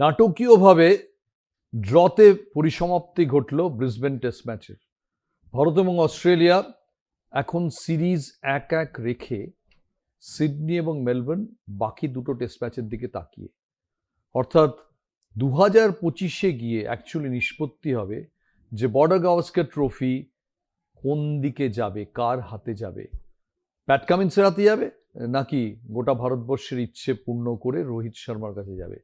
নাটকীয়ভাবে ড্রতে পরিসমাপ্তি ঘটল Brisbane test ম্যাচের। ভারত এবং অস্ট্রেলিয়া এখন সিরিজ 1-1 রেখে সিডনি এবং মেলবোর্ন বাকি দুটো টেস্ট ম্যাচের দিকে তাকিয়ে, অর্থাৎ 2025-এ গিয়ে অ্যাকচুয়ালি নিষ্পত্তি হবে যে বর্ডার গাভাস্কার ট্রফি কোন দিকে যাবে, কার হাতে যাবে। প্যাট কামিন্সের হাতে যাবে নাকি গোটা ভারতবর্ষের ইচ্ছে পূর্ণ করে রোহিত শর্মার কাছে যাবে।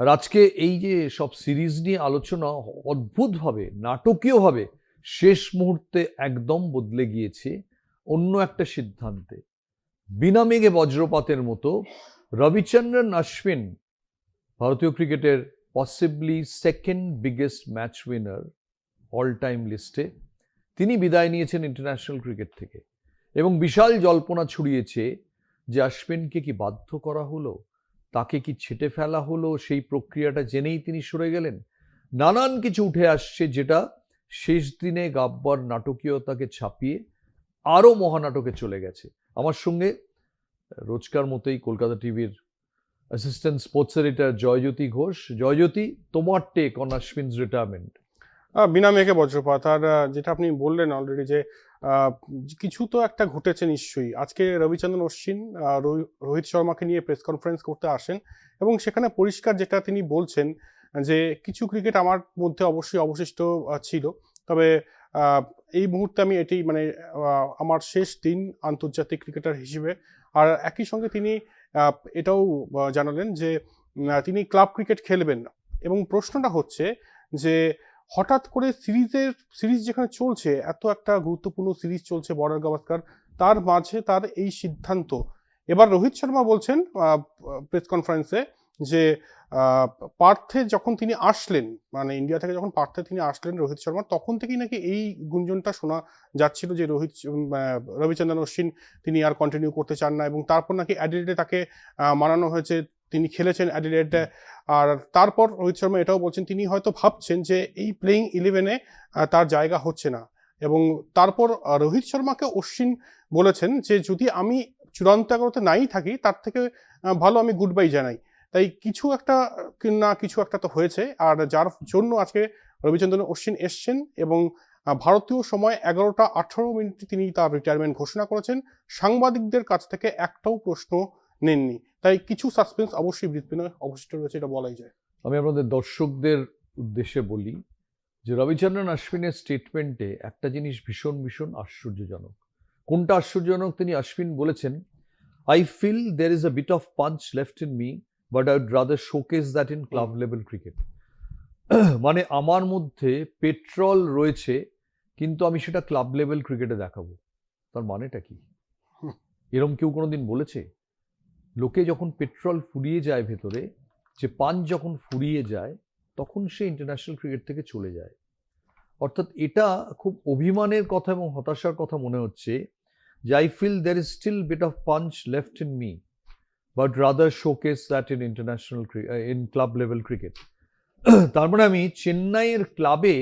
আর আজকে এই যে সব সিরিজ নিয়ে আলোচনা অদ্ভুতভাবে নাটকীয়ভাবে শেষ মুহূর্তে একদম বদলে গিয়েছে অন্য একটা সিদ্ধান্তে। বিনা মেঘে বজ্রপাতের মতো রবিচন্দ্রন অশ্বিন, ভারতীয় ক্রিকেটের possibly second biggest match winner all time লিস্টে, তিনি বিদায় নিয়েছেন ইন্টারন্যাশনাল ক্রিকেট থেকে। এবং বিশাল জল্পনা ছড়িয়েছে যে অশ্বিনকে কি বাধ্য করা হলো, তাকে কি ছেটে ফেলা হলো, সেই প্রক্রিয়াটা জেনেই তিনি সরে গেলেন। নানান কিছু উঠে আসছে যেটা শেষ দিনে গাব্বার নাটকীয়তাকে ছাপিয়ে আরো মহানাটকে চলে গেছে। আমার সঙ্গে রোজকার মতোই কলকাতা টিভির assistant sports editor Joyjyoti Ghosh. Joyjyoti, তোমার টেক অন অশ্বিনস রিটায়ারমেন্ট। বিনা মেঘে বজ্রপাত। আর যেটা আপনি বললেন অলরেডি যে কিছু তো একটা ঘটেছে নিশ্চয়ই। আজকে রবিচন্দ্রন অশ্বিন রোহিত শর্মাকে নিয়ে প্রেস কনফারেন্স করতে আসেন এবং সেখানে পরিষ্কার যেটা তিনি বলছেন যে কিছু ক্রিকেট আমার মধ্যে অবশ্যই অবশিষ্ট ছিল, তবে এই মুহূর্তে আমি এটি মানে আমার শেষ দিন আন্তর্জাতিক ক্রিকেটার হিসেবে। আর একই সঙ্গে তিনি এটাও জানালেন যে তিনি ক্লাব ক্রিকেট খেলবেন না। এবং প্রশ্নটা হচ্ছে যে হঠাৎ করে সিরিজ যেখানে চলছে, এত একটা গুরুত্বপূর্ণ সিরিজ চলছে বর্ডার গাভাস্কার, তার মাঝে তার এই সিদ্ধান্ত। এবার রোহিত শর্মা বলছেন প্রেস কনফারেন্সে যে পার্থে যখন তিনি আসলেন, মানে ইন্ডিয়া থেকে যখন পার্থে তিনি আসলেন রোহিত শর্মা, তখন থেকেই নাকি এই গুঞ্জনটা শোনা যাচ্ছিল যে রবিচন্দ্রন অশ্বিন তিনি আর কন্টিনিউ করতে চান না। এবং তারপর নাকি অ্যাডিলেডে তাকে মানানো হয়েছে, তিনি খেলেছেন অ্যাডিলেডে। আর তারপর রোহিত শর্মা এটাও বলছেন তিনি হয়তো ভাবছেন যে এই প্লেইং 11-এ তার জায়গা হচ্ছে না। এবং তারপর রোহিত শর্মাকে অশ্বিন বলেছেন যে যদি আমি চূড়ান্ত 11-তে নাই থাকি, তার থেকে ভালো আমি গুড বাই জানাই। তাই কিছু একটা তো হয়েছে, আর যার জন্য আজকে রবিচন্দ্রন অশ্বিন এসছেন এবং ভারতীয় সময় 11:18 তিনি তার রিটায়ারমেন্ট ঘোষণা করেছেন। সাংবাদিকদের কাছ থেকে একটাও প্রশ্ন নেননি। তাই কিছু সাসপেন্স অবশ্যই ব্রিসবেনে অবশিষ্ট রয়েছে, এটা বলাই যায়। আমি আপনাদের দর্শকদের উদ্দেশ্যে বলি যে রবিচন্দ্রন অশ্বিনের স্টেটমেন্টে একটা জিনিস ভীষণ ভীষণ আশ্চর্যজনক। কোনটা আশ্চর্যজনক? তিনি অশ্বিন বলেছেন, I feel there is a bit of punch left in me, but I would rather showcase that in club level cricket. মানে আমার মধ্যে পেট্রোল রয়েছে, কিন্তু আমি সেটা ক্লাব লেভেল ক্রিকেটে দেখাবো। তার মানেটা কি? এরম কেউ কোনোদিন বলেছে? লোকে যখন পেট্রোল ফুরিয়ে যায় ভেতরে, যে পাঞ্চ যখন ফুরিয়ে যায়, তখন সে ইন্টারন্যাশনাল ক্রিকেট থেকে চলে যায়। অর্থাৎ এটা খুব অভিমানের কথা এবং হতাশার কথা মনে হচ্ছে যে I feel there is still bit of punch left in me, but rather showcase that in international in club level cricket. তার মানে আমি চেন্নাইয়ের ক্লাবে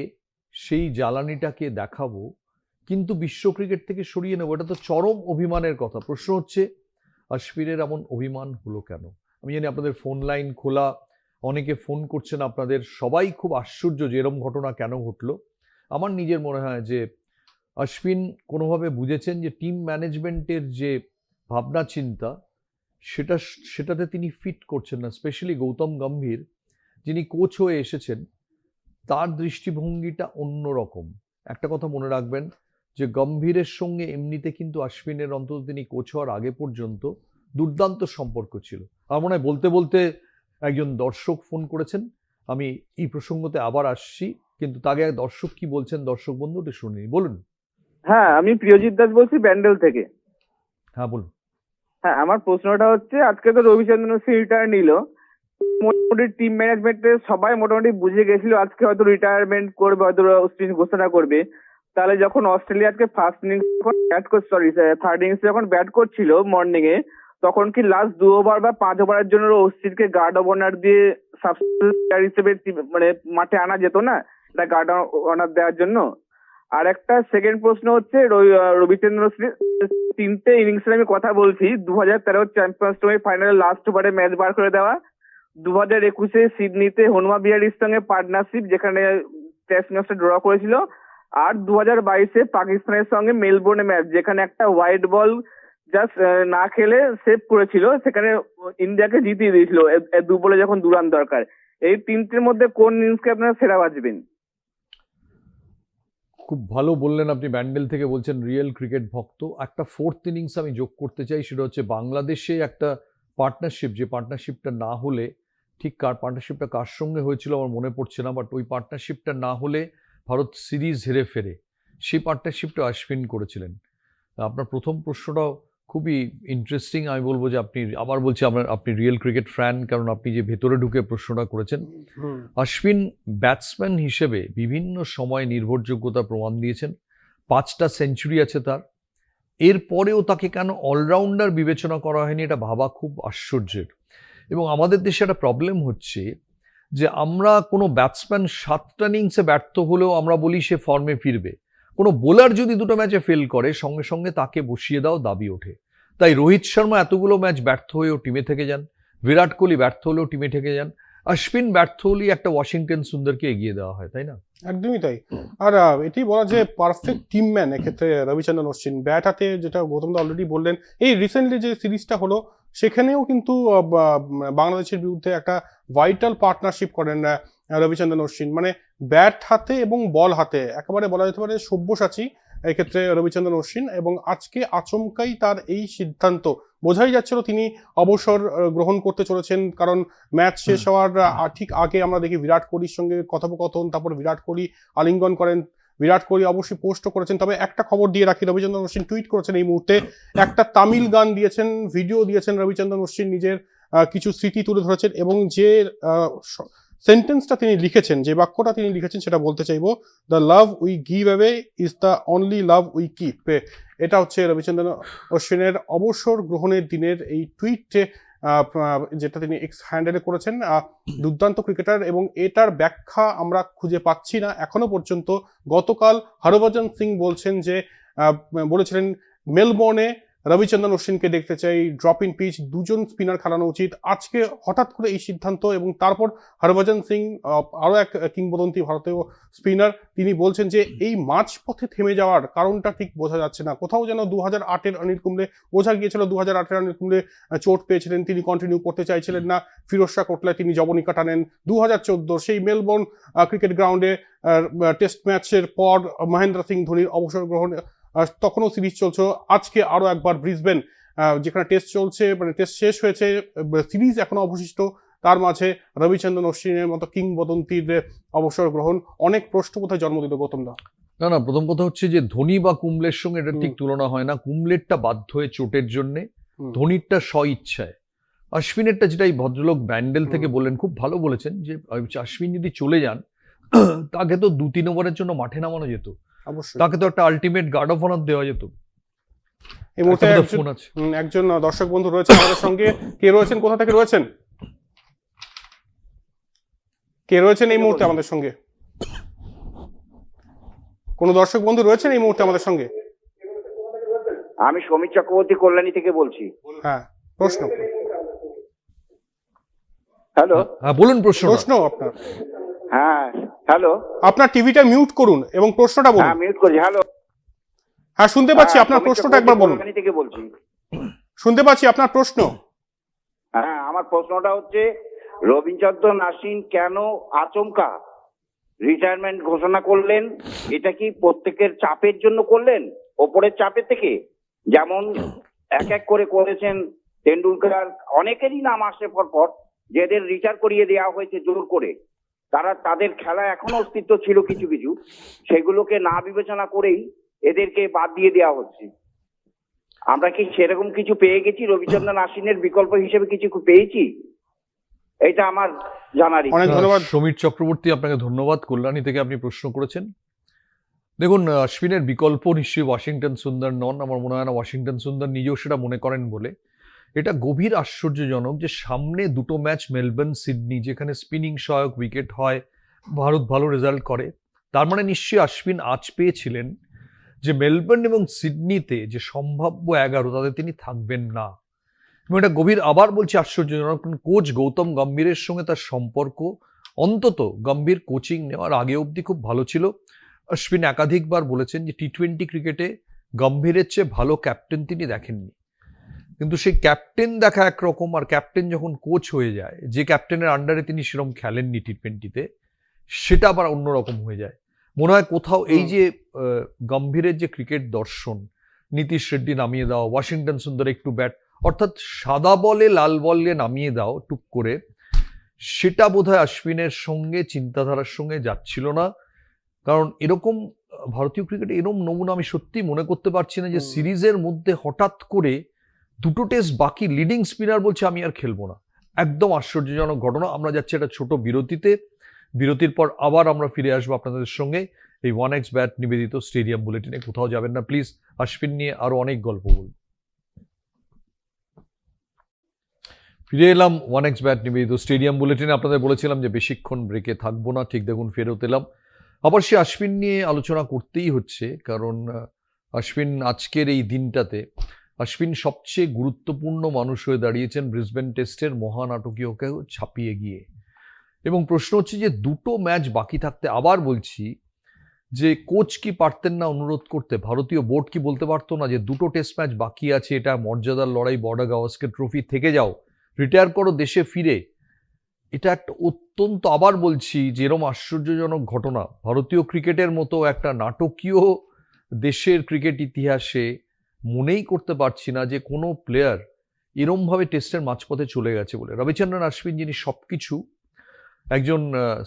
সেই জ্বালানিটাকে দেখাবো, কিন্তু বিশ্ব ক্রিকেট থেকে সরিয়ে নেবো। এটা তো চরম অভিমানের কথা। প্রশ্ন হচ্ছে অশ্বিনের এমন অভিমান হলো কেন? আমি জানি আপনাদের ফোন লাইন খোলা, অনেকে ফোন করছেন, আপনাদের সবাই খুব আশ্চর্য যে এরম ঘটনা কেন ঘটলো। আমার নিজের মনে হয় যে অশ্বিন কোনোভাবে বুঝেছেন যে টিম ম্যানেজমেন্টের যে ভাবনা চিন্তা, সেটাতে তিনি ফিট করছেন না। স্পেশালি গৌতম গম্ভীর, যিনি কোচ হয়ে এসেছেন, তার দৃষ্টিভঙ্গিটা অন্যরকম। একটা কথা মনে রাখবেন যে গম্ভীরের সঙ্গে এমনিতে কিন্তু অশ্বিনের, অন্তত তিনি কোচ হওয়ার আগে পর্যন্ত দুর্দান্ত সম্পর্ক ছিল। আমার মনে হয় বলতে বলতে একজন দর্শক ফোন করেছেন, আমি এই প্রসঙ্গতে আবার আসছি, কিন্তু তাকে এক দর্শক কি বলছেন দর্শক বন্ধু ওটা শুনি। বলুন। হ্যাঁ, আমি প্রিয়জিৎ দাস বলছি ব্যান্ডেল থেকে। হ্যাঁ বলুন। হ্যাঁ, আমার প্রশ্নটা হচ্ছে আজকে তো রবিচন্দ্রন অশ্বিন রিটায়ার নিল, মোটামুটি টিম ম্যানেজমেন্টের সবাই মোটামুটি বুঝে গেছিল আজকে হয়তো রিটায়ারমেন্ট করবে, হয়তো অশ্বিন ঘোষণা করবে। তাহলে যখন অস্ট্রেলিয়া আজকে ফার্স্ট ইনিংস যখন ব্যাট করছে, থার্ড ইনিংস যখন ব্যাট করছিল মর্নিং এ, তখন কি লাস্ট 2 ওভার বা 5 ওভারের জন্য অশ্বিনকে গার্ড ওভার দিয়ে সাবস্টিটিউট হিসেবে মানে মাঠে আনা যেত না, এটা গার্ড ওভার দেওয়ার জন্য? আর একটা সেকেন্ড প্রশ্ন হচ্ছে রবিচন্দ্রন অশ্বিন 3টে ইনিংসের আমি কথা বলছি, 2013 চ্যাম্পিয়ন্স ট্রফি ফাইনালে লাস্ট ওভারে ম্যাচ বার করে দেওয়া, 2021-এ সিডনিতে হনুমা বিহারির সঙ্গে পার্টনারশিপ, যেখানে টেস্ট ম্যাচটা ড্র করেছিল। আর 2022-এ পাকিস্তানের সঙ্গে মেলবোর্নে ম্যাচ, যেখানে একটা হোয়াইট বল জাস্ট না খেলে সেভ করেছিল, সেখানে ইন্ডিয়াকে জিতিয়ে দিয়েছিল 2 বলে যখন 2 রান দরকার। এই তিনটির মধ্যে কোন ইনিংসকে আপনারা সেরা বাঁচবেন? খুব ভালো বললেন আপনি, ব্যান্ডেল থেকে বলছেন, রিয়েল ক্রিকেট ভক্ত। একটা ফোর্থ ইনিংস আমি যোগ করতে চাই, সেটা হচ্ছে বাংলাদেশে একটা পার্টনারশিপ, যে পার্টনারশিপটা না হলে, ঠিক পার্টনারশিপটা কার সঙ্গে হয়েছিল আমার মনে পড়ছে না, বাট ওই পার্টনারশিপটা না হলে ভারত সিরিজ হেরে ফেরে, সেই পার্টনারশিপটা অশ্বিন করেছিলেন। আপনার প্রথম প্রশ্নটাও খুবই ইন্টারেস্টিং। আমি বলবো যে আবার বলছি, আপনি রিয়েল ক্রিকেট ফ্যান, কারণ আপনি যে ভেতরে ঢুকে প্রশ্নটা করেছেন। অশ্বিন ব্যাটসম্যান হিসেবে বিভিন্ন সময় নির্ভরযোগ্যতা প্রমাণ দিয়েছেন, 5টা সেঞ্চুরি আছে তার। এরপরেও তাকে কেন অলরাউন্ডার বিবেচনা করা হয়নি, এটা ভাবা খুব আশ্চর্যের। এবং আমাদের দেশে একটা প্রবলেম হচ্ছে যে আমরা কোনো ব্যাটসম্যান 7টা ইনিংসে ব্যর্থ হলেও আমরা বলি সে ফর্মে ফিরবে। কোনো বোলার যদি 2টো ম্যাচে ফেল করে, সঙ্গে সঙ্গে তাকে বসিয়ে দাও দাবি ওঠে। তাই রোহিত শর্মা এতগুলো ম্যাচ ব্যর্থ হয়েও টিমে থেকে যান, বিরাট কোহলি ব্যর্থ হলেও টিমে থেকে যান, অশ্বিন ব্যর্থ হলেই একটা ওয়াশিংটন সুন্দরকে এগিয়ে দেওয়া হয়, তাই না? একদমই তাই। আর এটি বলা যে পারফেক্ট টিম ম্যান এক্ষেত্রে রবিচন্দ্রন অশ্বিন। ব্যাট হাতে, যেটা গৌতম দা অলরেডি বললেন, এই রিসেন্টলি যে সিরিজটা হলো সেখানেও কিন্তু বাংলাদেশের বিরুদ্ধে একটা ভাইটাল পার্টনারশিপ করেন রবিচন্দ্রন অশ্বিন। মানে ব্যাট হাতে এবং বল হাতে একেবারে বলা যেতে পারে সব্যসাচী এক্ষেত্রে রবিচন্দ্রন অশ্বিন। এবং আজকে আচমকাই তার এই সিদ্ধান্ত, বোঝাই যাচ্ছিল তিনি অবসর গ্রহণ করতে চলেছেন, কারণ ম্যাচ শেষ হওয়ার ঠিক আগে আমরা দেখি বিরাট কোহলির সঙ্গে কথোপকথন, তারপর বিরাট কোহলি আলিঙ্গন করেন, বিরাট কোহলি অবশ্যই পোস্টও করেছেন। তবে একটা খবর দিয়ে রাখি, রবিচন্দ্রন অশ্বিন টুইট করেছেন এই মুহূর্তে, একটা তামিল গান দিয়েছেন, ভিডিও দিয়েছেন রবিচন্দ্রন অশ্বিন, নিজের কিছু স্মৃতি তুলে ধরেছেন। এবং যে সেন্টেন্সটা তিনি লিখেছেন, যে বাক্যটা তিনি লিখেছেন, সেটা বলতে চাইবো, the love we give away is the only love we keep. এটা হচ্ছে রবিচন্দ্রন অশ্বিনের অবসর গ্রহণের দিনের এই টুইটে, যেটা তিনি এক্স হ্যান্ডেলে করেছেন। দুর্দান্ত ক্রিকেটার, এবং এটার ব্যাখ্যা আমরা খুঁজে পাচ্ছি না এখনো পর্যন্ত। গতকাল হরভজন সিং বলেছিলেন মেলবোর্নে রবিচন্দ্রন অশ্বিনকে দেখতে চাই, ড্রপ ইন পিচ, 2জন স্পিনার খেলানো উচিত। আজকে হঠাৎ করে এই সিদ্ধান্ত, এবং তারপর হরভজন সিং, আরও এক কিংবদন্তি ভারতীয় স্পিনার, তিনি বলছেন যে এই মাঝপথে থেমে যাওয়ার কারণটা ঠিক বোঝা যাচ্ছে না। কোথাও যেন 2008-এর অনিল কুম্বলে বোঝা গিয়েছিল, 2008-এর অনিল কুম্বলে চোট পেয়েছিলেন, তিনি কন্টিনিউ করতে চাইছিলেন না, ফিরোজ শাহ কোটলায় তিনি জবনিকা টানেন। 2014 সেই মেলবোর্ন ক্রিকেট গ্রাউন্ডে টেস্ট ম্যাচের পর মহেন্দ্র সিং ধোনির অবসর গ্রহণ, তখনও সিরিজ চলছে। আজকে আরো একবার ব্রিসবেন, যেখানে টেস্ট চলছে, মানে টেস্ট শেষ হয়েছে, সিরিজ এখনো অবশিষ্ট, তার মাঝে রবিচন্দ্রন অশ্বিনের মতো কিংবদন্তির অবসর গ্রহণ অনেক প্রশ্ন কোথায় জন্ম দিল গৌতম দা? না, প্রথম কথা হচ্ছে যে ধোনি বা কুম্বলের সঙ্গে এটা ঠিক তুলনা হয় না। কুম্বলেরটা বাধ্য হয়ে চোটের জন্যে, ধোনিরটা স্ব ইচ্ছায়। অশ্বিনেরটা, যেটা এই ভদ্রলোক ব্যান্ডেল থেকে বললেন, খুব ভালো বলেছেন, যে অশ্বিন যদি চলে যান তাকে তো 2-3 ওভারের জন্য মাঠে নামানো যেত, তাকে তো একটা আলটিমেট গার্ড অফ অনার দেওয়া যেত। এই মুহূর্তে একজন দর্শক বন্ধু রয়েছেন আমাদের সঙ্গে। কে রয়েছেন, কোথা থেকে রয়েছেন, কে রয়েছেন এই মুহূর্তে আমাদের সঙ্গে? কোন দর্শক বন্ধু রয়েছেন এই মুহূর্তে আমাদের সঙ্গে? আমি সমীর চক্রবর্তী কল্যাণী থেকে বলছি। হ্যাঁ, প্রশ্ন। হ্যালো, হ্যাঁ বলুন প্রশ্ন আপনার। হ্যাঁ হ্যালো, আপনার টিভিটা মিউট করুন এবং প্রশ্নটা বলুন। হ্যাঁ মিউট করছি। হ্যালো, হ্যাঁ শুনতে পাচ্ছি, আপনার প্রশ্নটা একবার বলুন। কল্যাণী থেকে বলছি। শুনতে পাচ্ছি আপনার প্রশ্ন। হ্যাঁ, আমার প্রশ্নটা হচ্ছে রবিচন্দ্রন অশ্বিন কেন আচমকা রিটায়ারমেন্ট ঘোষণা করলেন? এটা কি প্রত্যেকের চাপের জন্য করলেন, ওপরের চাপের থেকে? যেমন এক এক করে করেছেন টেন্ডুলকার, অনেকেরই নাম আসে পরপর, যেদের রিটায়ার করিয়ে দেওয়া হয়েছে জোর করে। তাদের খেলা এখনো অস্তিত্ব ছিল কিছু কিছু, সেগুলোকে না বিবেচনা করেই এদেরকে বাদ দিয়ে দেওয়া হচ্ছে। আমরা কি সেরকম কিছু পেয়ে গেছি? রবিচন্দ্রন অশ্বিনের বিকল্প হিসেবে কিছু পেয়েছি? এটা আমার জানার। অনেক ধন্যবাদ সমীর চক্রবর্তী, আপনাকে ধন্যবাদ। কল্যাণী থেকে আপনি প্রশ্ন করেছেন। দেখুন, অশ্বিনের বিকল্প নিশ্চয়ই ওয়াশিংটন সুন্দর নন। আমার মনে হয় না ওয়াশিংটন সুন্দর নিজেও সেটা মনে করেন বলে। এটা গভীর আশ্চর্যজনক যে সামনে 2টো ম্যাচ মেলবোর্ন সিডনি, যেখানে স্পিনিং সহায়ক উইকেট হয়, ভারত ভালো রেজাল্ট করে। তার মানে নিশ্চয়ই অশ্বিন আজ পেয়েছিলেন যে মেলবোর্ন এবং সিডনিতে যে সম্ভাব্য 11 তাদের তিনি থাকবেন না। এবং এটা গভীর, আবার বলছি, আশ্চর্যজনক। কোচ গৌতম গম্ভীরের সঙ্গে তার সম্পর্ক অন্তত গম্ভীর কোচিং নেওয়ার আগে অবধি খুব ভালো ছিল। অশ্বিন একাধিকবার বলেছেন যে টি-20 ক্রিকেটে গম্ভীরের চেয়ে ভালো ক্যাপ্টেন তিনি দেখেননি। কিন্তু সেই ক্যাপ্টেন দেখা একরকম, আর ক্যাপ্টেন যখন কোচ হয়ে যায়, যে ক্যাপ্টেনের আন্ডারে তিনি সেরকম খেলেননি টি-20-তে, সেটা আবার অন্যরকম হয়ে যায়। মনে হয় কোথাও এই যে গম্ভীরের যে ক্রিকেট দর্শন, নীতিশ রেড্ডি নামিয়ে দাও, ওয়াশিংটন সুন্দর একটু ব্যাট, অর্থাৎ সাদা বলে লাল বলে নামিয়ে দাও টুক করে, সেটা বোধহয় অশ্বিনের সঙ্গে, চিন্তাধারার সঙ্গে যাচ্ছিল না। কারণ এরকম ভারতীয় ক্রিকেটে এরকম নমুনা আমি সত্যি মনে করতে পারছি না যে সিরিজের মধ্যে হঠাৎ করে 2টো টেস্ট বাকি লিডিং স্পিনার বলছে আমি আর খেলবো না। একদম আশ্চর্যজনক ঘটনা। আমরা যাচ্ছি একটা ছোট বিরতিতে, বিরতির পর আবার আমরা ফিরে আসবো আপনাদের সঙ্গে এই 1x ব্যাট নিবেদিত স্টেডিয়াম বুলেটিনে। কোথাও যাবেন না প্লিজ, অশ্বিন নিয়ে আরো অনেক গল্প বলব। ফিরে এলাম 1x ব্যাট নিবেদিত স্টেডিয়াম বুলেটিনে। আপনাদের বলেছিলাম যে বেশিক্ষণ ব্রেকে থাকবো না, ঠিক দেখুন ফেরত এলাম। আবার সে অশ্বিন নিয়ে আলোচনা করতেই হচ্ছে, কারণ অশ্বিন আজকের এই দিনটাতে অশ্বিন সবচেয়ে গুরুত্বপূর্ণ মানুষ হয়ে দাঁড়িয়েছেন ব্রিসবেন টেস্টের মহানাটকীয়কে ছাপিয়ে গিয়ে। এবং প্রশ্ন হচ্ছে যে 2টো ম্যাচ বাকি থাকতে, আবার বলছি যে কোচ কি পারতেন না অনুরোধ করতে? ভারতীয় বোর্ড কি বলতে পারতো না যে 2টো টেস্ট ম্যাচ বাকি আছে, এটা মর্যাদার লড়াই, বর্ডার গাওয়াস্কর ট্রফি, থেকে যাও, রিটায়ার করো দেশে ফিরে? এটা একটা অত্যন্ত, আবার বলছি, যে এরম আশ্চর্যজনক ঘটনা ভারতীয় ক্রিকেটের মতো একটা নাটকীয় দেশের ক্রিকেট ইতিহাসে মনেই করতে পারছি না যে কোনো প্লেয়ার এরমভাবে টেস্টের মাঝপথে চলে গেছে বলে। রবিচন্দ্রন অশ্বিন, যিনি সবকিছু একজন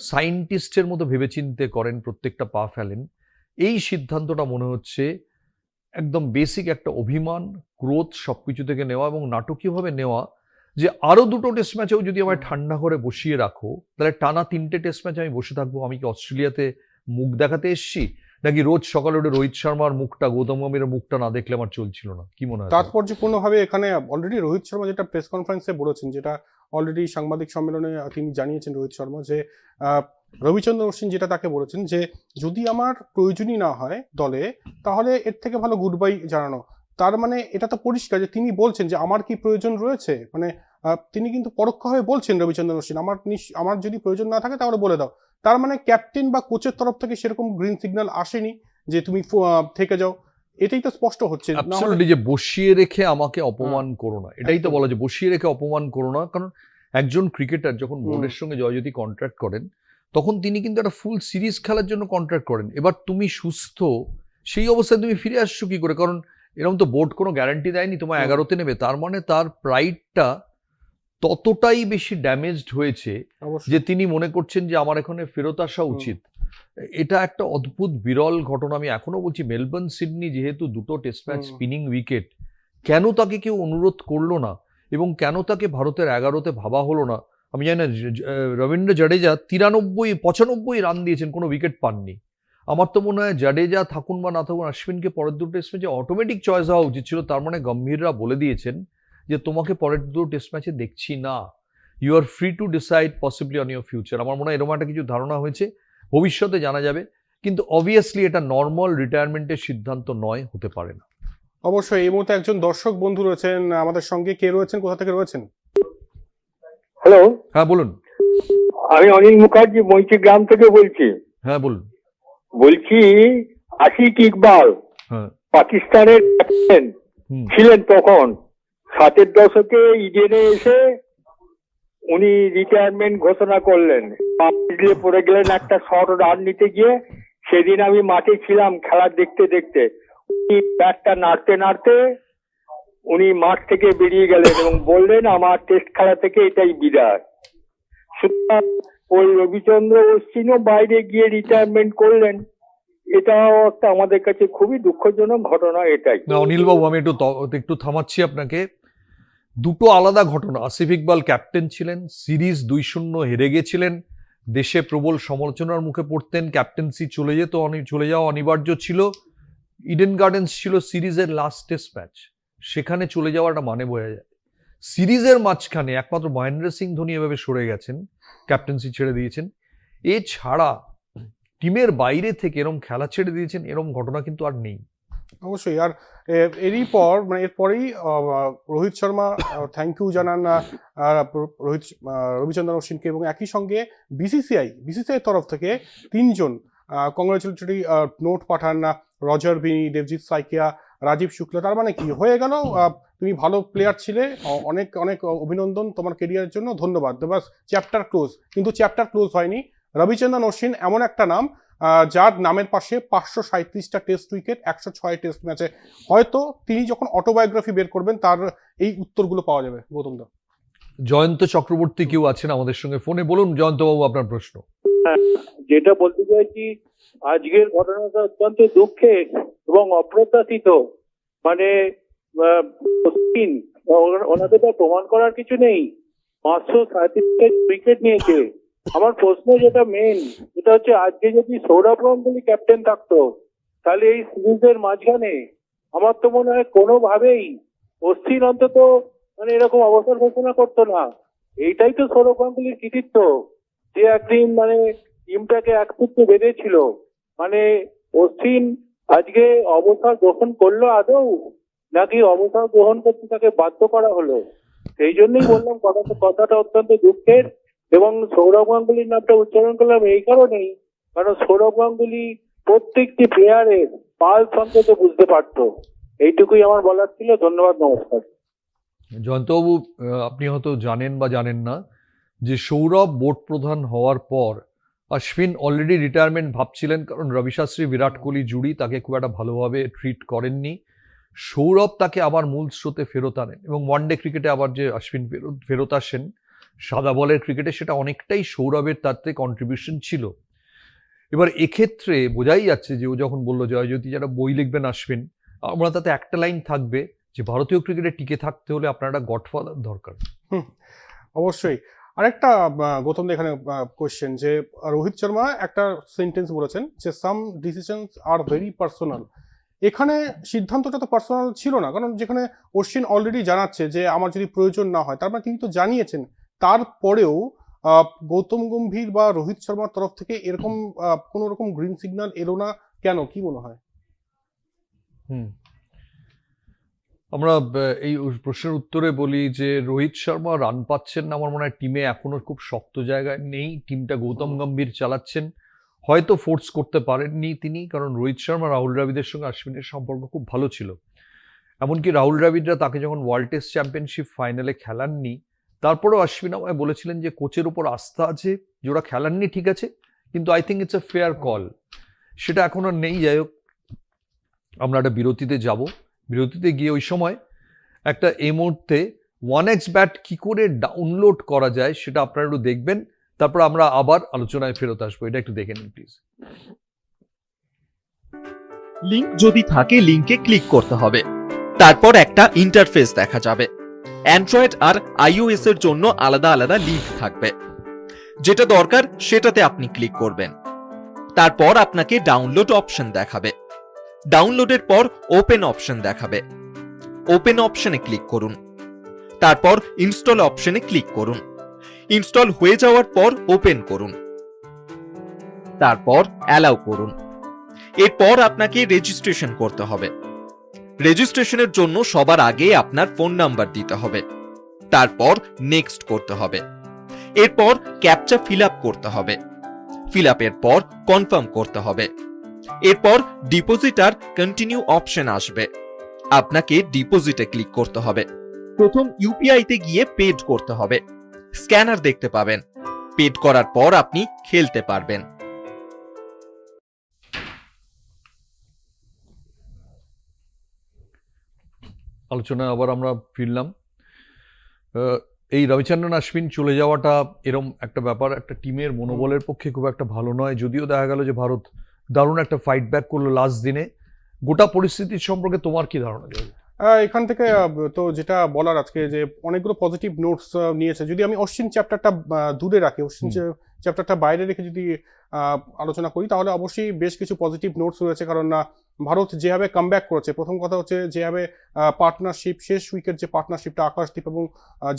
সায়েন্টিস্টের মতো ভেবেচিন্তে করেন, প্রত্যেকটা পা ফেলেন, এই সিদ্ধান্তটা মনে হচ্ছে একদম বেসিক একটা অভিমান, ক্রোধ সবকিছু থেকে নেওয়া, এবং নাটকীয়ভাবে নেওয়া যে আরো 2টো টেস্ট ম্যাচেও যদি আমায় ঠান্ডা করে বসিয়ে রাখো, তাহলে টানা 3টে টেস্ট ম্যাচ আমি বসে থাকবো। আমি কি অস্ট্রেলিয়াতে মুখ দেখাতে এসছি, নাকি রোজ সকালে উঠে রোহিত শর্মার মুখটা, গৌতম গম্ভীরের মুখটা না দেখলে আমার চলছিল না? কি মনে হয়? তাৎপর্যপূর্ণভাবে এখানে অলরেডি রোহিত শর্মা যেটা প্রেস কনফারেন্সে বলেছেন, যেটা অলরেডি সাংবাদিক সম্মেলনে তিনি জানিয়েছেন রোহিত শর্মা, যে রবিচন্দ্রন অশ্বিন যেটা তাকে বলেছেন যে যদি আমার প্রয়োজনই না হয় দলে, তাহলে এর থেকে ভালো গুড বাই জানানো। তার মানে এটা তো পরিষ্কার যে তিনি বলছেন যে আমার কি প্রয়োজন রয়েছে, মানে তিনি কিন্তু পরোক্ষভাবে বলছেন রবিচন্দ্রন অশ্বিন, আমার যদি প্রয়োজন না থাকে তাহলে বলে দাও। তার মানে ক্যাপ্টেন বা কোচের তরফ থেকে সেরকম গ্রিন সিগন্যাল আসেনি যে তুমি থেকে যাও। এটাই তো স্পষ্ট হচ্ছে যে বসিয়ে রেখে আমাকে অপমান করো না, এটাই তো বলা, যে বসিয়ে রেখে অপমান করো না। কারণ একজন ক্রিকেটার যখন বোর্ডের সঙ্গে জয়জ্যোতি কন্ট্রাক্ট করেন, তখন তিনি কিন্তু একটা ফুল সিরিজ খেলার জন্য কন্ট্রাক্ট করেন। এবার তুমি সুস্থ, সেই অবস্থায় তুমি ফিরে আসছো কি করে? কারণ এরকম তো বোর্ড কোনো গ্যারান্টি দেয়নি তোমার 11তে নেবে। তার মানে তার প্রাইডটা ততটাই বেশি ড্যামেজড হয়েছে যে তিনি মনে করছেন যে আমার এখানে ফেরত আসা উচিত। এটা একটা অদ্ভুত বিরল ঘটনা। আমি এখনো বলছি, মেলবোর্ন সিডনি যেহেতু 2টো টেস্ট ম্যাচ স্পিনিং উইকেট, কেন তাকে কেউ অনুরোধ করলো না, এবং কেন তাকে ভারতের 11তে ভাবা হলো না? আমি জানি না, রবীন্দ্র জাডেজা 95 রান দিয়েছেন, কোনো উইকেট পাননি। আমার তো মনে হয় জাডেজা থাকুন বা না থাকুন, অশ্বিনকে পরের 2 টেস্ট ম্যাচে অটোমেটিক চয়েস হওয়া উচিত ছিল। তার মানে গম্ভীররা বলে দিয়েছেন যে তোমাকে পরের 2 টেস্ট ম্যাচে দেখছি না, you are free to decide possibly on your future. আমার মনে হয় এরকম একটা কিছু ধারণা হয়েছে, ভবিষ্যতে জানা যাবে। কিন্তু অবভিয়াসলি এটা নর্মাল রিটায়ারমেন্টের সিদ্ধান্ত নয়, হতে পারে না। অবশ্যই। এই মুহূর্তে একজন দর্শক বন্ধু রয়েছেন আমাদের সঙ্গে। কে রয়েছেন, কোথা থেকে রয়েছেন? হ্যালো, হ্যাঁ বলুন। আমি অনিল মুখার্জি মৈত্রী গ্রাম থেকে বলছি। হ্যাঁ বলুন। বলছি, আশিক ইকবাল পাকিস্তানের ক্যাপ্টেন ছিলেন তখন, 60-এর দশকে ইডেনে এসে উনি রিটায়ারমেন্ট ঘোষণা করলেন। পড়ে গেলেন একটা শর্ট রান নিতে গিয়ে। সেদিন আমি মাঠে ছিলাম খেলা দেখতে দেখতে। উনি ব্যাটটা নাড়তে নাড়তে উনি মাঠ থেকে বেরিয়ে গেলেন এবং বললেন আমার টেস্ট খেলা থেকে এটাই বিদায়। সুতরাং ওই রবিচন্দ্র অশ্বিনও বাইরে গিয়ে রিটায়ারমেন্ট করলেন। এটাও একটা আমাদের কাছে খুবই দুঃখজনক ঘটনা। এটাই না অনিল বাবু, আমি একটু থামাচ্ছি আপনাকে। 2টো আলাদা ঘটনা। আসিফ ইকবাল ক্যাপ্টেন ছিলেন, সিরিজ 2-0 হেরে গেছিলেন, দেশে প্রবল সমালোচনার মুখে পড়তেন, ক্যাপ্টেন্সি চলে যাওয়া অনিবার্য ছিল। ইডেন গার্ডেন্স ছিল সিরিজের লাস্ট টেস্ট ম্যাচ, সেখানে চলে যাওয়াটা মানে বোঝা যায়। সিরিজের মাঝখানে একমাত্র মহেন্দ্র সিং ধোনি এভাবে সরে গেছেন, ক্যাপ্টেন্সি ছেড়ে দিয়েছেন। এছাড়া টিমের বাইরে থেকে এরম খেলা ছেড়ে দিয়েছেন, এরম ঘটনা কিন্তু আর নেই। অবশ্যই। আর এরই পর মানে এরপরেই রোহিত শর্মা থ্যাংক ইউ জানান রবিচন্দ্রন অশ্বিনকে, এবং একই সঙ্গে বিসিসিআই তরফ থেকে 3জন কংগ্রেচুলেটরি নোট পাঠান রজার বিনি, দেবজিৎ সাইকিয়া, রাজীব শুক্লা। তার মানে কি হয়ে গেল, তুমি ভালো প্লেয়ার ছিলে, অনেক অনেক অভিনন্দন তোমার কেরিয়ারের জন্য, ধন্যবাদ, বাস চ্যাপ্টার ক্লোজ। কিন্তু চ্যাপ্টার ক্লোজ হয়নি। রবিচন্দ্রন অশ্বিন এমন একটা নাম যার নামের পাশে 537টা টেস্ট উইকেট, 106 টেস্ট ম্যাচে। হয়তো তিনি যখন অটোবায়োগ্রাফি বের করবেন তার এই উত্তরগুলো পাওয়া যাবে। গৌতম দা। জয়ন্ত চক্রবর্তী কেউ আছেন আমাদের সঙ্গে ফোনে, বলুন জয়ন্তবাবু আপনার প্রশ্ন। যেটা বলতে চাইছি, আজকের ঘটনাটা অত্যন্ত দুঃখের এবং অপ্রত্যাশিত। মানে ওনাদের তো প্রমাণ করার কিছু নেই, 537 উইকেট নিয়েছে। আমার প্রশ্ন যেটা মেন, সেটা হচ্ছে আজকে যদি সৌরভ গাঙ্গুলি ক্যাপ্টেন থাকতো, তাহলে এই সিরিজের মাঝখানে আমার তো মনে হয় কোনোভাবেই অশ্বিন অন্তত মানে এরকম অবসর ঘোষণা করতো না। এইটাই তো সৌরভ গাঙ্গুলির কৃতিত্ব, যে একদিন মানে টিমটাকে এক সূত্রে বেঁধেছিল। মানে অশ্বিন আজকে অবসর গ্রহণ করলো আদৌ, নাকি অবসর গ্রহণ করতে তাকে বাধ্য করা হলো? সেই জন্যই বললাম কথাটা অত্যন্ত দুঃখের। এবং সৌরভ গাঙ্গুলির নামটা উচ্চারণ করলাম এই কারণেই, কারণ সৌরভ গাঙ্গুলি প্রত্যেকটি প্লেয়ারের পালস অন্তত বুঝতে পারতো। এইটুকুই আমার বলার ছিল। ধন্যবাদ, নমস্কার। জয়ন্তবাবু, আপনি হয়তো জানেন বা জানেন না যে সৌরভ বোর্ড প্রধান হওয়ার পর অশ্বিন অলরেডি রিটায়ারমেন্ট ভাবছিলেন, কারণ রবি শাস্ত্রী, বিরাট কোহলি জুড়ি তাকে খুব একটা ভালোভাবে ট্রিট করেননি। সৌরভ তাকে আবার মূল স্রোতে ফেরত আনেন, এবং ওয়ানডে ক্রিকেটে আবার যে অশ্বিন ফেরত আসেন সাদা বলের ক্রিকেটে, সেটা অনেকটাই সৌরভের তাতে কন্ট্রিবিউশন ছিল। এবার এক্ষেত্রে বোঝাই যাচ্ছে যে ও যখন বললো জয়জ্যোতি যারা বই লিখবেন আসবেন, আমরা তাতে একটা লাইন থাকবে যে ভারতীয় ক্রিকেটে টিকে থাকতে হলে আপনার একটা গডফাদার দরকার। অবশ্যই। আরেকটা গৌতম দা এখানে কোয়েশ্চেন, যে রোহিত শর্মা একটা সেন্টেন্স বলেছেন যে সাম ডিসিশনস আর ভেরি পার্সোনাল। এখানে সিদ্ধান্তটা তো পার্সোনাল ছিল না, কারণ যেখানে অশ্বিন অলরেডি জানাচ্ছে যে আমার যদি প্রয়োজন না হয়, তার মানে তিনি তো জানিয়েছেন। তারপরেও গৌতম গম্ভীর বা রোহিত শর্মার তরফ থেকে এরকম কোন রকম গ্রিন সিগন্যাল এলো না কেন, কি মনে হয়? আমরা এই প্রশ্নের উত্তরে বলি যে রোহিত শর্মা রান পাচ্ছেন না, আমার মনে হয় টিমে এখনো খুব শক্ত জায়গায় নেই। টিমটা গৌতম গম্ভীর চালাচ্ছেন, হয়তো ফোর্স করতে পারেননি তিনি, কারণ রোহিত শর্মা রাহুল দ্রাবিড়ের সঙ্গে অশ্বিনের সম্পর্ক খুব ভালো ছিল। এমনকি রাহুল দ্রাবিড়রা তাকে যখন ওয়ার্ল্ড টেস্ট চ্যাম্পিয়নশিপ ফাইনালে খেলাননি, তারপরেও অশ্বিন আমায় বলেছিলেন যে কোচের উপর আস্থা আছে, যে ওরা খেলাননি ঠিক আছে, কিন্তু I think it's a fair call. সেটা এখন আর নেই। যাই হোক, আমরা একটা বিরতিতে যাব। বিরতিতে গিয়ে ওই সময় একটা এই মুহূর্তে 1x ব্যাট কি করে ডাউনলোড করা যায় সেটা আপনারা একটু দেখবেন, তারপর আমরা আবার আলোচনায় ফেরত আসবো। এটা একটু দেখে নিন প্লিজ। লিংক যদি থাকে লিংকে ক্লিক করতে হবে, তারপর একটা ইন্টারফেস দেখা যাবে। অ্যান্ড্রয়েড আর আইওএস এর জন্য আলাদা আলাদা লিংক থাকবে। যেটা দরকার সেটাতে আপনি ক্লিক করবেন। তারপর আপনাকে ডাউনলোড অপশন দেখাবে। ডাউনলোডের পর ওপেন অপশন দেখাবে। ওপেন অপশনে ক্লিক করুন। তারপর ইনস্টল অপশনে ক্লিক করুন। ইনস্টল হয়ে যাওয়ার পর ওপেন করুন। তারপর অ্যালাউ করুন। এরপর আপনাকে রেজিস্ট্রেশন করতে হবে। রেজিস্ট্রেশনের জন্য সবার আগে আপনার ফোন নাম্বার দিতে হবে। তারপর নেক্সট করতে হবে। এরপর ক্যাপচা ফিল আপ করতে হবে। ফিল আপের পর কনফার্ম করতে হবে। এরপর ডিপোজিট আর কন্টিনিউ অপশন আসবে। আপনাকে ডিপোজিটে ক্লিক করতে হবে। প্রথম ইউপিআই তে গিয়ে পেড করতে হবে। স্ক্যানার দেখতে পাবেন। পেড করার পর আপনি খেলতে পারবেন। আলোচনায় আবার আমরা ফিরলাম। এই রবিচন্দ্রন অশ্বিন চলে যাওয়াটা এরম একটা ব্যাপার একটা টিমের মনোবলের পক্ষে খুব একটা ভালো নয়। যদিও দেখা গেল যে ভারত দারুণ একটা ফাইট ব্যাক করলো লাস্ট দিনে। গোটা পরিস্থিতির সম্পর্কে তোমার কি ধারণা? এখান থেকে তো যেটা বলার আজকে, যে অনেকগুলো পজিটিভ নোটস নিয়েছে। যদি আমি অশ্বিন চ্যাপ্টারটা দূরে রাখি, অশ্বিন চ্যাপ্টারটা বাইরে রেখে যদি আলোচনা করি, তাহলে অবশ্যই বেশ কিছু পজিটিভ নোটস রয়েছে। কারণ ভারত যেভাবে কামব্যাক করেছে, প্রথম কথা হচ্ছে যেভাবে পার্টনারশিপ, শেষ উইকেট যে পার্টনারশিপটা আকাশদীপ এবং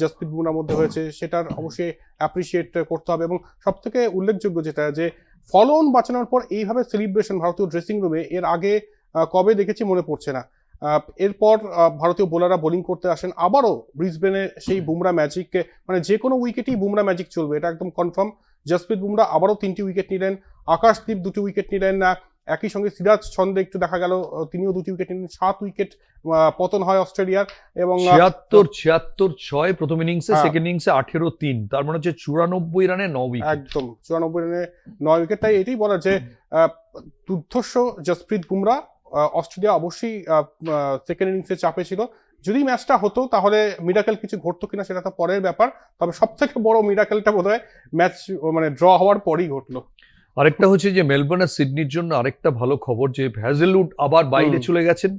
জসপ্রীত বুমরার মধ্যে হয়েছে, সেটার অবশ্যই অ্যাপ্রিসিয়েট করতে হবে। এবং সব থেকে উল্লেখযোগ্য যেটা, যে ফলো অন বাঁচানোর পর এইভাবে সেলিব্রেশন ভারতীয় ড্রেসিং রুমে এর আগে কবে দেখেছি মনে পড়ছে না। এরপর ভারতীয় বোলাররা বোলিং করতে আসেন, আবারও ব্রিসবেনে সেই বুমরা ম্যাজিক, মানে যে কোনো উইকেটেই বুমরা ম্যাজিক চলবে, এটা একদম কনফার্ম। জসপ্রীত বুমরা আবারও 3টি উইকেট নিলেন, আকাশদীপ 2টি উইকেট নিলেন, একই সঙ্গে সিরাজ ছন্দে একটু দেখা গেল তিনিও 2টি উইকেট নিলেন, 7 উইকেট পতন হয় অস্ট্রেলিয়ার। এবং 76 প্রথম ইনিংসে, হ্যাঁ। সেকেন্ড ইনিংসে 18-3, তার মানে হচ্ছে 94 রানে 9 উইকেট। একদম 94 রানে 9 উইকেট। তাই এটাই বলা যে দুর্ধর্ষ জসপ্রীত বুমরা। অস্ট্রেলিয়া অবশ্যই সেকেন্ড ইনিংসে চাপে ছিল। যদি ম্যাচটা হতো তাহলে মিরাকেল কিছু ঘটতো কিনা সেটা তো পরের ব্যাপার, তবে সব থেকে বড় মিরাকেলটা বোধহয় ম্যাচ মানে ড্র হওয়ার পরই ঘটলো। আরেকটা হচ্ছে যে মেলবোর্ন আর সিডনির জন্য আরেকটা ভালো খবর যে হ্যাজেলউড আবার বাইরে চলে গেছেন।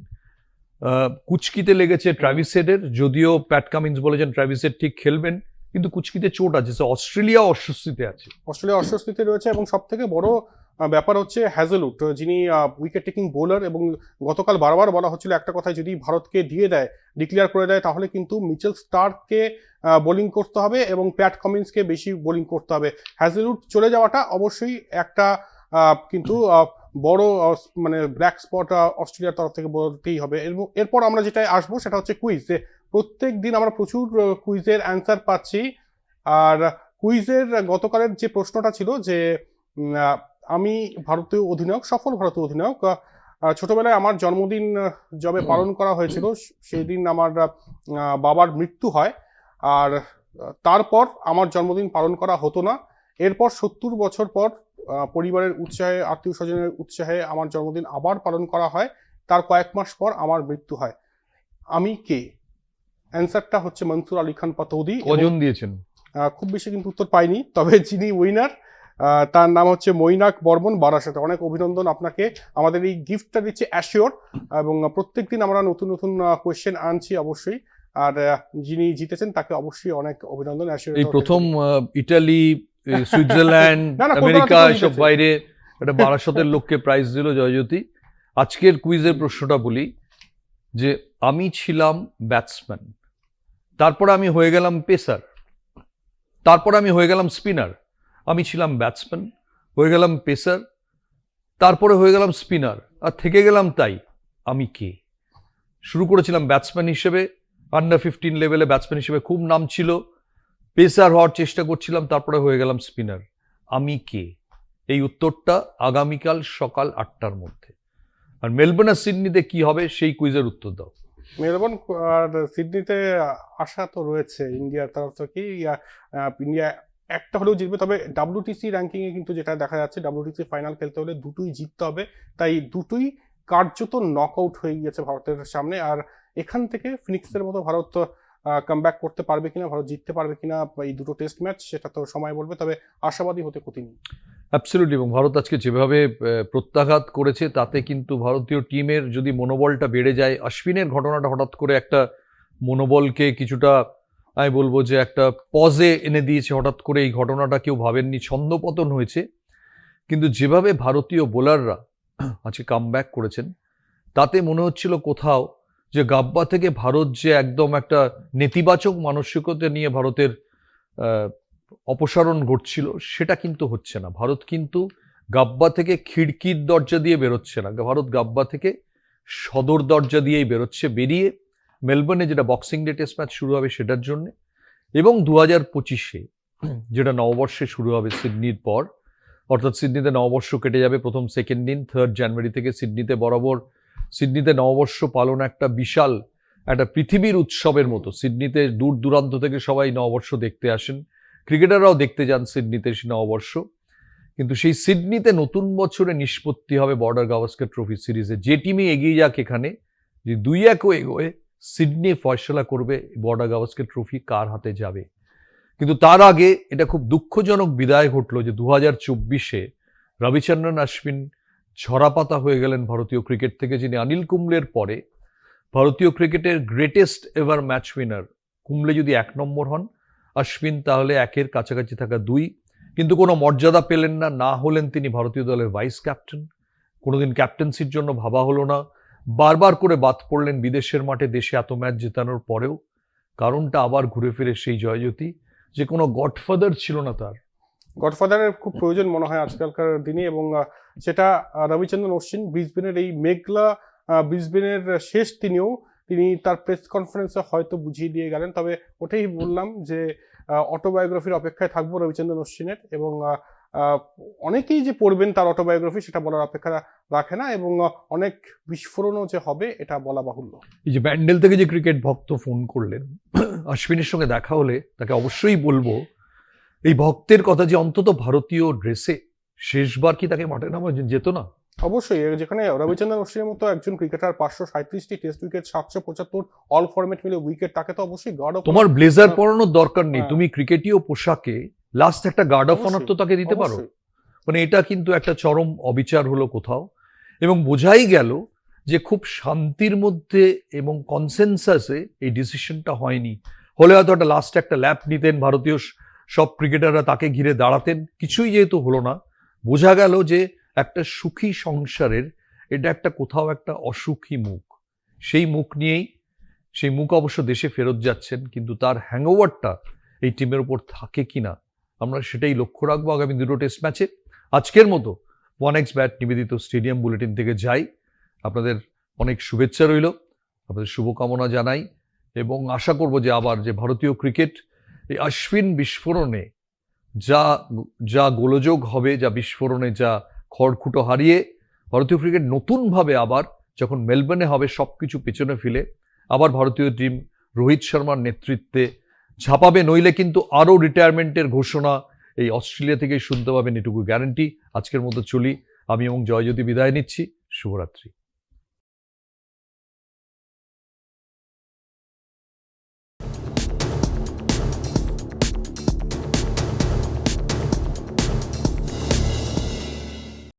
কুচকিতে লেগেছে ট্র্যাভিস হেডের, যদিও প্যাট কামিন্স বলেছেন ট্র্যাভিস হেড ঠিক খেলবেন, কিন্তু কুচকিতে চোট আছে। অস্ট্রেলিয়া অস্বস্তিতে আছে। অস্ট্রেলিয়া অস্বস্তিতে রয়েছে এবং সব থেকে বড় ব্যাপার হচ্ছে হ্যাজেলউড, যিনি উইকেট টেকিং বোলার, এবং গতকাল বারবার বলা হচ্ছিল একটা কথাই, যদি ভারতকে দিয়ে দেয়, ডিক্লেয়ার করে দেয়, তাহলে কিন্তু মিচেল স্টার্ককে বোলিং করতে হবে এবং প্যাট কামিন্সকে বেশি বোলিং করতে হবে। হ্যাজেলউড চলে যাওয়াটা অবশ্যই একটা কিন্তু বড় মানে ব্ল্যাক স্পট অস্ট্রেলিয়ার তরফ থেকে বলতেই হবে। এবং এরপর আমরা যেটা আসবো সেটা হচ্ছে কুইজ। প্রত্যেক দিন আমরা প্রচুর কুইজের অ্যান্সার পাচ্ছি, আর কুইজের গতকালের যে প্রশ্নটা ছিল যে আমি ভারতীয় অধিনায়ক, সফল ভারতীয় অধিনায়ক, ছোটবেলায় আমার জন্মদিন যবে পালন করা হয়েছিল সেই দিন আমার বাবার মৃত্যু হয়, আর তারপর আমার জন্মদিন পালন করা হতো না। এরপর 70 বছর পর পরিবারের উৎসাহে, আত্মীয় স্বজনের উৎসাহে আমার জন্মদিন আবার পালন করা হয়, তার কয়েক মাস পর আমার মৃত্যু হয়। আমি কে? অ্যান্সারটা হচ্ছে মনসুর আলী খান পাতৌদি। কজন দিয়েছেন? খুব বেশি কিন্তু উত্তর পাইনি, তবে যিনি উইনার তার নাম হচ্ছে মৈনাক বর্মন, বারাসাতে। অনেক অভিনন্দন আপনাকে। আমাদের এই গিফটটা দিচ্ছে অ্যাশিওর, এবং প্রত্যেকদিন আমরা নতুন নতুন কোয়েশ্চেন আনছি অবশ্যই, আর যিনি জিতেছেন তাকে অবশ্যই অনেক অভিনন্দন। অ্যাশিওর এই প্রথম ইটালি, সুইজারল্যান্ড, না, না, আমেরিকা, কলকাতা এসব জিতেছে। বাইরে একটা বারাসতের লোককে প্রাইজ দিল জয়জ্যোতি। আজকের কুইজের প্রশ্নটা বলি যে আমি ছিলাম ব্যাটসম্যান, তারপরে আমি হয়ে গেলাম পেসার, তারপরে আমি হয়ে গেলাম স্পিনার। আমি ছিলাম ব্যাটসম্যান, হয়ে গেলাম পেসার, তারপরে হয়ে গেলাম স্পিনার, আর থেকে গেলাম তাই। আমি কে? শুরু করেছিলাম ব্যাটসম্যান হিসেবে, আন্ডার 15 লেভেলে ব্যাটসম্যান হিসেবে খুব নাম ছিল, পেসার হওয়ার চেষ্টা করছিলাম, তারপরে হয়ে গেলাম স্পিনার। আমি কে? এই উত্তরটা আগামীকাল সকাল 8টার মধ্যে। আর মেলবোর্ন আর সিডনিতে কি হবে সেই কুইজের উত্তর দাও। মেলবোর্ন আর সিডনিতে আশা তো রয়েছে ইন্ডিয়ার তরফ থেকে, ইন্ডিয়া একটা হলেও জিতবে। তবে WTC র্যাঙ্কিং এ কিন্তু যেটা দেখা যাচ্ছে, WTC ফাইনাল খেলতে হলে দুটোই জিততে হবে, তাই দুটোই কার্যত নকআউট হয়ে গিয়েছে ভারতের সামনে। আর এখান থেকে ফিনিক্সের মতো ভারত কামব্যাক করতে পারবে কিনা, ভারত জিততে পারবে কিনা এই দুটো টেস্ট ম্যাচ, সেটা তো সময় বলবে, তবে আশাবাদী হতে ক্ষতি নেই। অ্যাবসলিউটলি। এবং ভারত আজকে যেভাবে প্রত্যাঘাত করেছে তাতে কিন্তু ভারতীয় টিমের যদি মনোবলটা বেড়ে যায়, অশ্বিনের ঘটনাটা হঠাৎ করে একটা মনোবলকে কিছুটা, আমি বলবো যে একটা পজে এনে দিয়েছে। হঠাৎ করে এই ঘটনাটা কেউ ভাবেননি, ছন্দপতন হয়েছে, কিন্তু যেভাবে ভারতীয় বোলাররা আজকে কামব্যাক করেছেন তাতে মনে হচ্ছিল কোথাও যে গাব্বা থেকে ভারত যে একদম একটা নেতিবাচক মানসিকতা নিয়ে ভারতের অপসারণ ঘটছিল, সেটা কিন্তু হচ্ছে না। ভারত কিন্তু গাব্বা থেকে খিড়কির দরজা দিয়ে বেরোচ্ছে না, ভারত গাব্বা থেকে সদর দরজা দিয়েই বেরোচ্ছে, বেরিয়ে মেলবোর্নে যেটা বক্সিং ডে টেস্ট ম্যাচ শুরু হবে সেটার জন্য, এবং 2025-এ যেটা নববর্ষে শুরু হবে সিডনির পর, অর্থাৎ সিডনিতে নববর্ষ কেটে যাবে প্রথম সেকেন্ড দিন 3 জানুয়ারি থেকে। সিডনিতে বরাবর সিডনিতে নববর্ষ পালন একটা বিশাল একটা পৃথিবীর উৎসবের মতো। সিডনিতে দূর দূরান্ত থেকে সবাই নববর্ষ দেখতে আসেন, ক্রিকেটাররাও দেখতে যান সিডনিতে সেই নববর্ষ। কিন্তু সেই সিডনিতে নতুন বছরে নিষ্পত্তি হবে বর্ডার গাভাস্কর ট্রফি সিরিজে। যে টিমই এগিয়ে যাক এখানে, যে 2-1 এগোয়, সিডনি ফয়সলা করবে বর্ডার গাভাস্কর ট্রফি কার হাতে যাবে। কিন্তু তার আগে এটা খুব দুঃখজনক বিদায় ঘটলো যে 2024-এ রবিচন্দ্রন অশ্বিন ঝরাপাতা হয়ে গেলেন ভারতীয় ক্রিকেট থেকে, যিনি অনিল কুম্বলের পরে ভারতীয় ক্রিকেটের greatest ever match winner. Kumble যদি 1 নম্বর হন, অশ্বিন তাহলে 1-এর কাছাকাছি থাকা 2, কিন্তু কোনো মর্যাদা পেলেন না। না হলেন তিনি ভারতীয় দলের ভাইস ক্যাপ্টেন, কোনোদিন ক্যাপ্টেন্সির জন্য ভাবা হলো না, বারবার করে বাদ পড়লেন বিদেশের মাঠে দেশে এত ম্যাচ জেতানোর পরেও। কারণটা আবার ঘুরে ফিরে সেই জয়জ্যোতি, যে কোনো গডফাদার ছিল না তার। গডফাদারের খুব প্রয়োজন মনে হয় আজকালকার দিনে, এবং সেটা রবিচন্দ্রন অশ্বিন ব্রিসবেনের এই মেঘলা ব্রিসবেনের শেষ তিনি তার প্রেস কনফারেন্সে হয়তো বুঝিয়ে দিয়ে গেলেন। তবে ওটাই বললাম যে অটোবায়োগ্রাফির অপেক্ষায় থাকবো রবিচন্দ্রন অশ্বিনের, এবং অনেকেই যে পড়বেন তার অটোবায়োগ্রাফি সেটা বলার অপেক্ষা রাখে না, এবং অনেক বিস্ফোরণও যে হবে এটা বলা বাহুল্য। এই যে ব্যান্ডেল থেকে যে ক্রিকেট ভক্ত ফোন করলেন, অশ্বিনের সঙ্গে দেখা হলে তাকে অবশ্যই বলবো এই ভক্তের কথা যে অন্তত ভারতীয় ড্রেসে শেষবার কি তাকে মাঠে নামা যেত না? অবশ্যই, যেখানে রবিচন্দ্রন অশ্বিনের মতো একজন ক্রিকেটার 537টি টেস্ট উইকেট, 775 অল ফরম্যাট মিলে উইকেট, তাকে তো অবশ্যই গার্ড অফ তোমার ব্লেজার পরানোর দরকার নেই, তুমি ক্রিকেটীয় পোশাকে লাস্ট একটা গার্ড অফ অনার তো তাকে দিতে পারো। মানে এটা কিন্তু একটা চরম অবিচার হলো কোথাও, এবং বোঝাই গেল যে খুব শান্তির মধ্যে এবং কনসেনসাসে এই ডিসিশনটা হয়নি। হলে হয়তো একটা লাস্ট একটা ল্যাপ নিতেন, ভারতীয় সব ক্রিকেটাররা তাকে ঘিরে দাঁড়াতেন, কিছুই যেহেতু হলো না, বোঝা গেল যে একটা সুখী সংসারের এটা একটা কোথাও একটা অসুখী মুখ। সেই মুখ নিয়েই, সেই মুখ অবশ্য দেশে ফেরত যাচ্ছেন, কিন্তু তার হ্যাংওভারটা এই টিমের উপর থাকে কিনা আমরা সেটাই লক্ষ্য রাখবো আগামী দুটো টেস্ট ম্যাচে। আজকের মতো 1x ব্যাট নিবেদিত স্টেডিয়াম বুলেটিন থেকে যাই, আপনাদের অনেক শুভেচ্ছা রইল, আপনাদের শুভকামনা জানাই, এবং আশা করব যে আবার যে ভারতীয় ক্রিকেট এই অশ্বিন বিস্ফোরণে যা গোলযোগ হবে, যা বিস্ফোরণে যা খড়কুটো হারিয়ে ভারতীয় ক্রিকেট নতুনভাবে আবার যখন মেলবোর্নে হবে সবকিছু পেছনে ফেলে আবার ভারতীয় টিম রোহিত শর্মার নেতৃত্বে ঝাঁপাবে, নইলে কিন্তু আরও রিটায়ারমেন্টের ঘোষণা এই অস্ট্রেলিয়া থেকে শুনতে পাবেন, এটুকু গ্যারান্টি। আজকের মতো চলি, আমি এবং জয়জ্যোতি বিদায় নিচ্ছি, শুভরাত্রি।